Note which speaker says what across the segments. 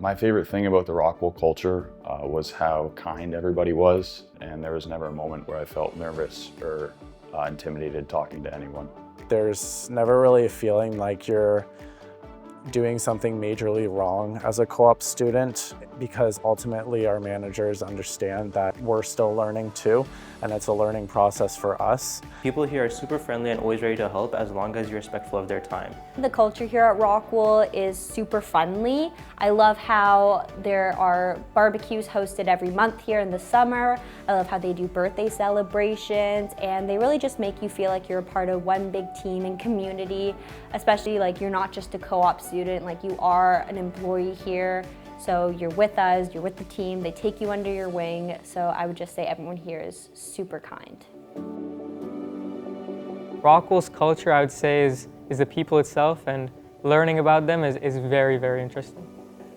Speaker 1: My favorite thing about the Rockwool culture was how kind everybody was, and there was never a moment where I felt nervous or intimidated talking to anyone.
Speaker 2: There's never really a feeling like you're doing something majorly wrong as a co-op student, because ultimately our managers understand that we're still learning too, and it's a learning process for us.
Speaker 3: People here are super friendly and always ready to help as long as you're respectful of their time.
Speaker 4: The culture here at Rockwool is super friendly. I love how there are barbecues hosted every month here in the summer. I love how they do birthday celebrations, and they really just make you feel like you're a part of one big team and community, especially like you're not just a co-op student, like you are an employee here. So you're with us, you're with the team, they take you under your wing. So I would just say everyone here is super kind.
Speaker 5: Rockwool's culture, I would say, is the people itself, and learning about them is very, very interesting.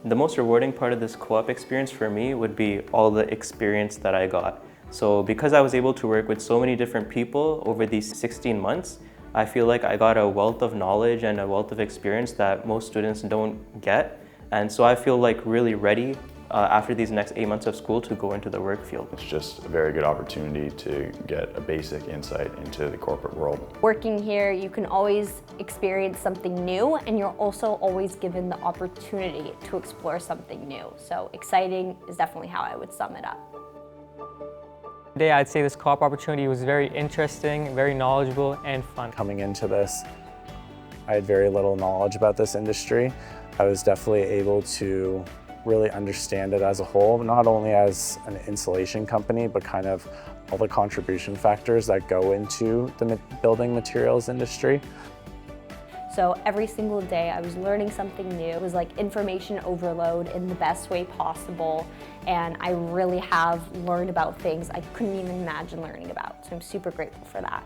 Speaker 3: The most rewarding part of this co-op experience for me would be all the experience that I got. So because I was able to work with so many different people over these 16 months, I feel like I got a wealth of knowledge and a wealth of experience that most students don't get. And so I feel like really ready after these next 8 months of school to go into the work field.
Speaker 1: It's just a very good opportunity to get a basic insight into the corporate world.
Speaker 4: Working here, you can always experience something new, and you're also always given the opportunity to explore something new. So exciting is definitely how I would sum it up.
Speaker 5: Today, I'd say this co-op opportunity was very interesting, very knowledgeable, and fun.
Speaker 2: Coming into this, I had very little knowledge about this industry. I was definitely able to really understand it as a whole, not only as an insulation company, but kind of all the contribution factors that go into the building materials industry.
Speaker 4: So every single day I was learning something new. It was like information overload in the best way possible, and I really have learned about things I couldn't even imagine learning about. So I'm super grateful for that.